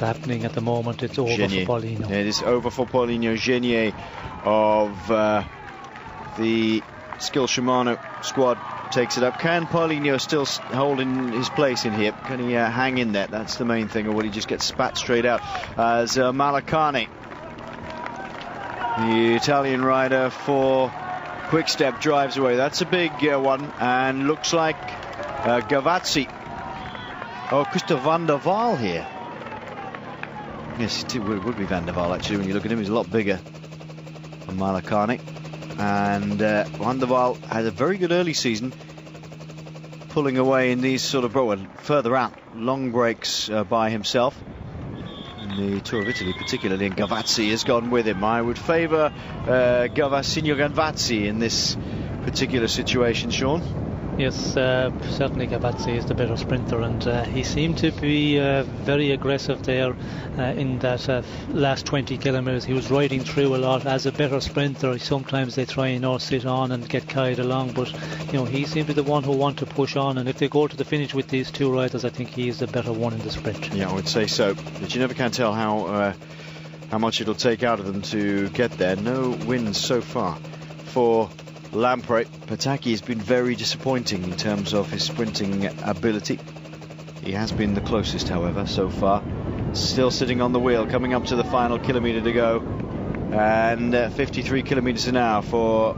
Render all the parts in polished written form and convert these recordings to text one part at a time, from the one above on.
happening at the moment. It's over Genier. for Paulinho. It is over for Paulinho. Genier of the Skill Shimano squad takes it up. Can Paulinho still hold in his place in here? Can he hang in there? That's the main thing, or will he just get spat straight out? As Malacane, the Italian rider for Quick-Step, drives away. That's a big one, and looks like Gavazzi. Oh, Christophe Van der Waal here. Yes, it would be Van der Waal actually. When you look at him, he's a lot bigger than Malacane. And Van der Waal had a very good early season, pulling away in these sort of further out long breaks by himself. In the Tour of Italy particularly, and Gavazzi has gone with him. I would favour Signor Gavazzi in this particular situation, Sean. Yes, certainly Gavazzi is the better sprinter, and he seemed to be very aggressive there in that last 20 kilometres. He was riding through a lot as a better sprinter. Sometimes they try and sit on and get carried along, but he seemed to be the one who want to push on, and if they go to the finish with these two riders, I think he is the better one in the sprint. Yeah, I would say so, but you never can tell how much it'll take out of them to get there. No wins so far for Lampre. Pataki has been very disappointing in terms of his sprinting ability. He has been the closest, however, so far. Still sitting on the wheel, coming up to the final kilometre to go. And 53 kilometres an hour for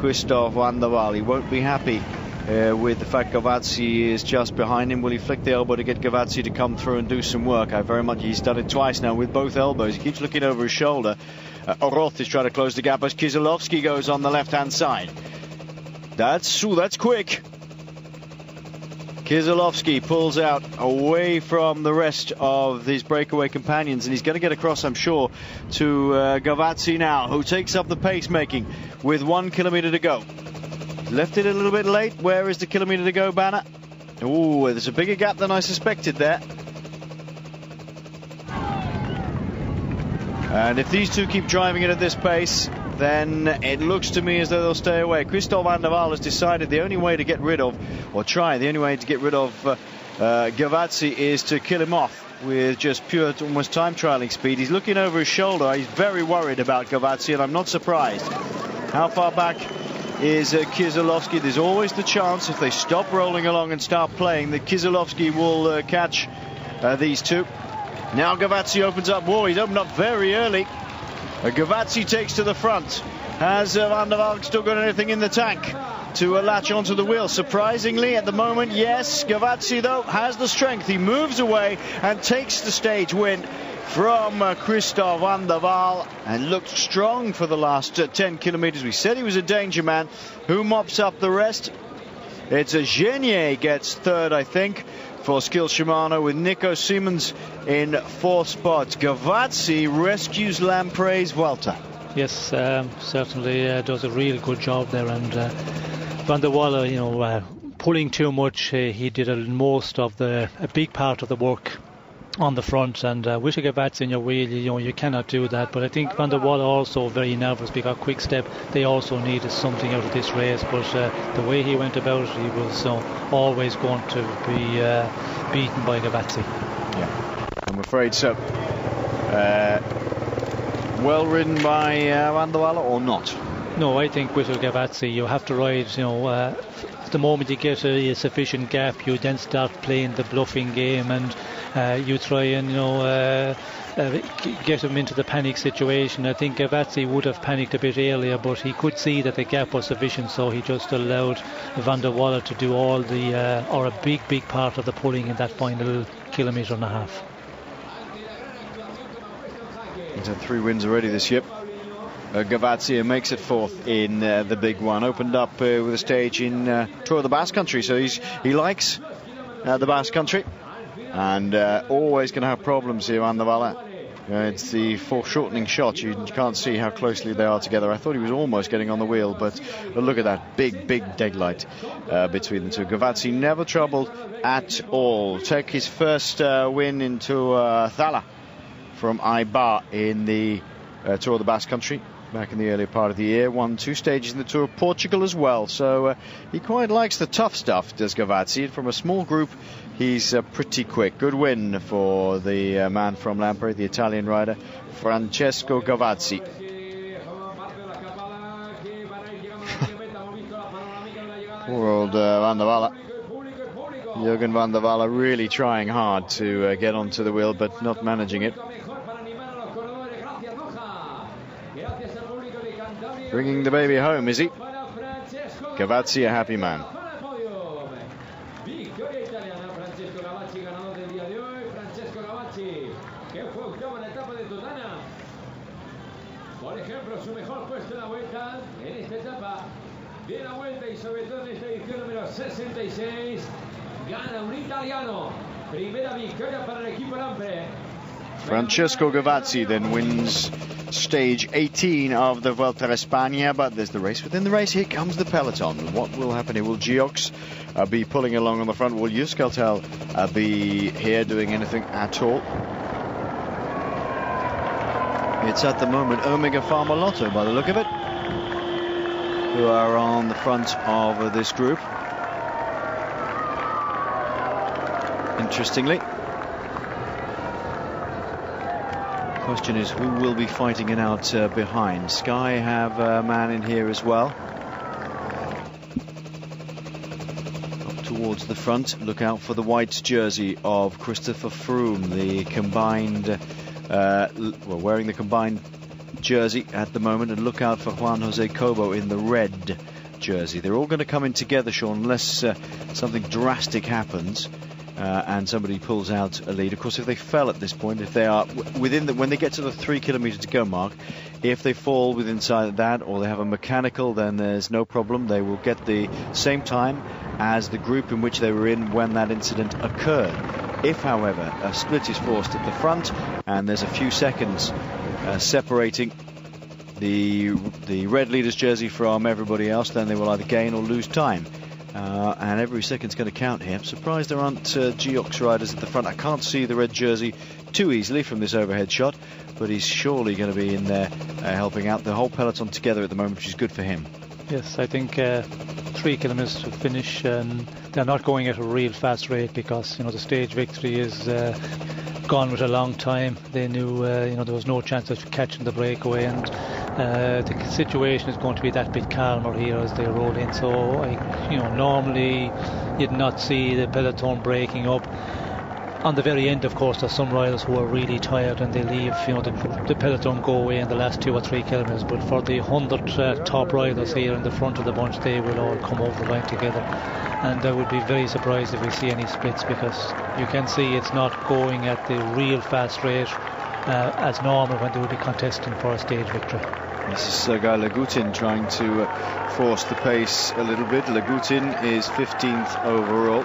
Christophe Van der Waal. He won't be happy with the fact Gavazzi is just behind him. Will he flick the elbow to get Gavazzi to come through and do some work? He's done it twice now with both elbows. He keeps looking over his shoulder. Oroth is trying to close the gap as Kieselowski goes on the left-hand side. That's quick. Kieselowski pulls out away from the rest of his breakaway companions, and he's going to get across, I'm sure, to Gavazzi now, who takes up the pace-making with 1 kilometre to go. Left it a little bit late. Where is the kilometre to go banner? Oh, there's a bigger gap than I suspected there. And if these two keep driving it at this pace, then it looks to me as though they'll stay away. Christophe Van der Waal has decided the only way to get rid of Gavazzi is to kill him off with just pure, almost time trialing speed. He's looking over his shoulder. He's very worried about Gavazzi, and I'm not surprised. How far back is Kieselowski? There's always the chance, if they stop rolling along and start playing, that Kieselowski will catch these two. Now Gavazzi opens up. Whoa, he's opened up very early. Gavazzi takes to the front. Has Van der Waal still got anything in the tank to latch onto the wheel? Surprisingly, at the moment, yes. Gavazzi, though, has the strength. He moves away and takes the stage win from Christophe Van der Waal, and looked strong for the last 10 kilometres. We said he was a danger man. Who mops up the rest? It's Genier gets third, I think, for Skill Shimano, with Nico Siemens in fourth spot. Gavazzi rescues Lampre's Vuelta. Yes, certainly does a really good job there, and Van der Waal, pulling too much. He did a big part of the work on the front, and with Gavazzi in your wheel, you cannot do that. But I think Van der Waal also very nervous because Quick-Step, they also needed something out of this race, but the way he went about it, he was always going to be beaten by Gavazzi. Yeah, I'm afraid so. Well ridden by Van der Waal or not? No, I think with Gavazzi you have to ride, the moment you get a sufficient gap, you then start playing the bluffing game, and you try and get him into the panic situation. I think Gavazzi would have panicked a bit earlier, but he could see that the gap was sufficient, so he just allowed Van der Waal to do all a big part of the pulling in that final kilometre and a half. He's had 3 wins already this year. Gavazzi makes it fourth in the big one. Opened up with a stage in Tour of the Basque Country, so he likes the Basque Country, and always going to have problems here, Van der Waal. It's the foreshortening shot. You can't see how closely they are together. I thought he was almost getting on the wheel, but look at that big daylight between the two. Gavazzi never troubled at all. Took his first win into Thala from Aibar in the Tour of the Basque Country. back in the earlier part of the year. Won 2 stages in the Tour of Portugal as well. So he quite likes the tough stuff, does Gavazzi. And from a small group, he's pretty quick. Good win for the man from Lampre, the Italian rider, Francesco Gavazzi. Poor old Van der Walle. Jürgen van der Walle really trying hard to get onto the wheel, but not managing it. Bringing the baby home, is he? Gavazzi, a happy man. De la Vuelta y sobre todo en esta edición número 66 gana un italiano, primera victoria para el equipo Lampre. Francesco Gavazzi then wins stage 18 of the Vuelta a Espanha, but there's the race within the race. Here comes the peloton. What will happen here? Will Geox be pulling along on the front? Will Euskaltel be here doing anything at all? It's at the moment Omega Pharma Lotto, by the look of it, who are on the front of this group. Interestingly, the question is who will be fighting it out behind. Sky have a man in here as well. Up towards the front, look out for the white jersey of Christopher Froome, the combined, wearing the combined jersey at the moment, and look out for Juan Jose Cobo in the red jersey. They're all going to come in together, Sean, unless something drastic happens and somebody pulls out a lead. Of course, if they fell at this point, if they are within when they get to the 3 kilometre to go mark, if they fall within that, or they have a mechanical, then there's no problem. They will get the same time as the group in which they were in when that incident occurred. If, however, a split is forced at the front and there's a few seconds separating the red leader's jersey from everybody else, then they will either gain or lose time. And every second's going to count here. I'm surprised there aren't Geox riders at the front. I can't see the red jersey too easily from this overhead shot, but he's surely going to be in there helping out the whole peloton together at the moment, which is good for him. Yes, I think 3 kilometres to finish, and they're not going at a real fast rate because the stage victory is gone with a long time. They knew there was no chance of catching the breakaway, and the situation is going to be that bit calmer here as they roll in. So normally you'd not see the peloton breaking up. On the very end, of course, there's some riders who are really tired and they leave the peloton go away in the last 2 or 3 kilometres, but for the 100 top riders here in the front of the bunch, they will all come over the line together. And I would be very surprised if we see any splits, because you can see it's not going at the real fast rate as normal when they will be contesting for a stage victory. This is Sergei Lagutin trying to force the pace a little bit. Lagutin is 15th overall,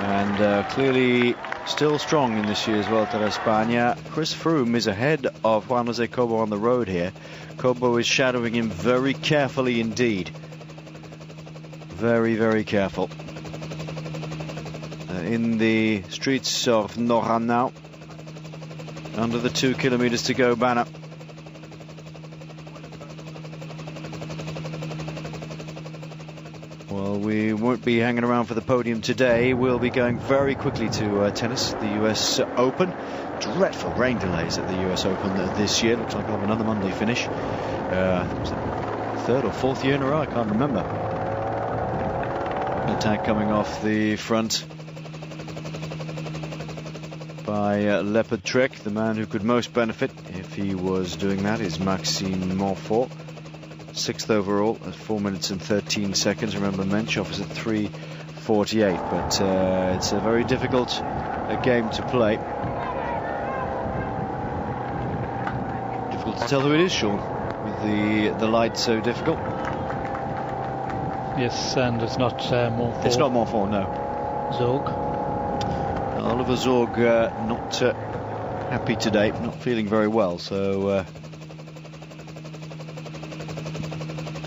and clearly still strong in this year's Vuelta a Espanha. Chris Froome is ahead of Juan Jose Cobo on the road here. Cobo is shadowing him very carefully indeed. Very, very careful. In the streets of Noja now. Under the 2 kilometres to go banner. Well, we won't be hanging around for the podium today. We'll be going very quickly to tennis, the US Open. Dreadful rain delays at the US Open this year. Looks like we'll have another Monday finish. 3rd or 4th year in a row, I can't remember. Attack coming off the front by Leopard Trek. The man who could most benefit if he was doing that is Maxime Montfort, 6th overall at 4 minutes and 13 seconds. Remember, Menchoff is at 3:48, but it's a very difficult game to play. Difficult to tell who it is, Sean, with the light so difficult. Yes, and it's not Montfort. It's not Montfort, no. Zog. Oliver Zorg not happy today, not feeling very well, so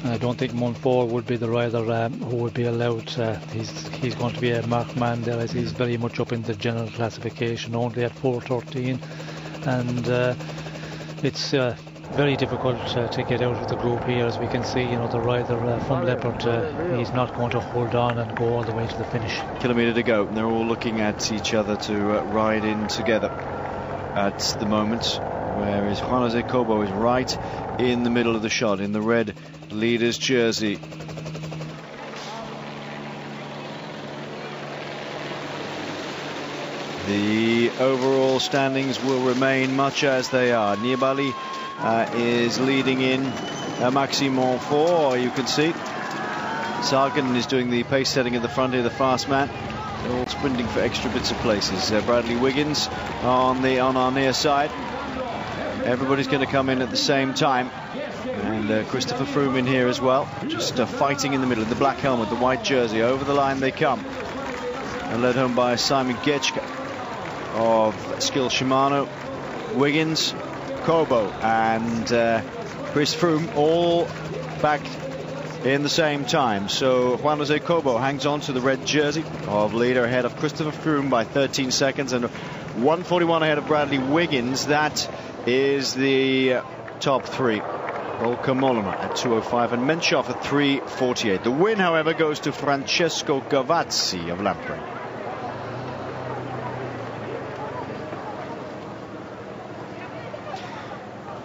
I don't think Montfort would be the rider who would be allowed. He's going to be a marked man there, as he's very much up in the general classification, only at 4:13, and it's very difficult to get out of the group here, as we can see. The rider from Leopard, he's not going to hold on and go all the way to the finish. Kilometre to go, and they're all looking at each other to ride in together at the moment, whereas Juan Jose Cobo is right in the middle of the shot in the red leader's jersey. The overall standings will remain much as they are. Nibali is leading in Maxime Monfort, you can see. Sagan is doing the pace setting at the front here, the fast man. They're all sprinting for extra bits of places. Bradley Wiggins on our near side. Everybody's going to come in at the same time. And Christopher Froome in here as well. Just fighting in the middle of the black helmet, the white jersey. Over the line they come. And led home by Simon Getchka of Skill Shimano. Wiggins, Cobo and Chris Froome all back in the same time. So Juan Jose Cobo hangs on to the red jersey of leader ahead of Christopher Froome by 13 seconds and 1:41 ahead of Bradley Wiggins. That is the top three. Volker Mollema at 2:05 and Menchoff at 3:48. The win, however, goes to Francesco Gavazzi of Lamprey.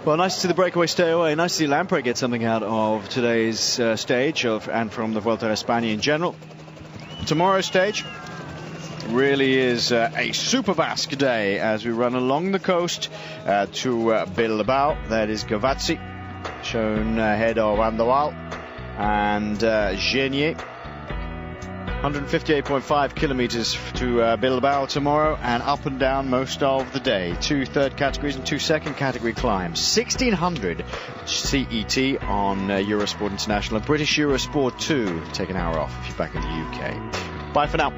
Well, nice to see the breakaway stay away. Nice to see Lamprey get something out of today's stage and from the Vuelta a España in general. Tomorrow's stage really is a super Basque day as we run along the coast to Bilbao. That is Gavazzi, shown ahead of Andoval and Genier. 158.5 kilometers to Bilbao tomorrow, and up and down most of the day. 2 third categories and 2 second category climbs. 1600 CET on Eurosport International and British Eurosport 2. Take an hour off if you're back in the UK. Bye for now.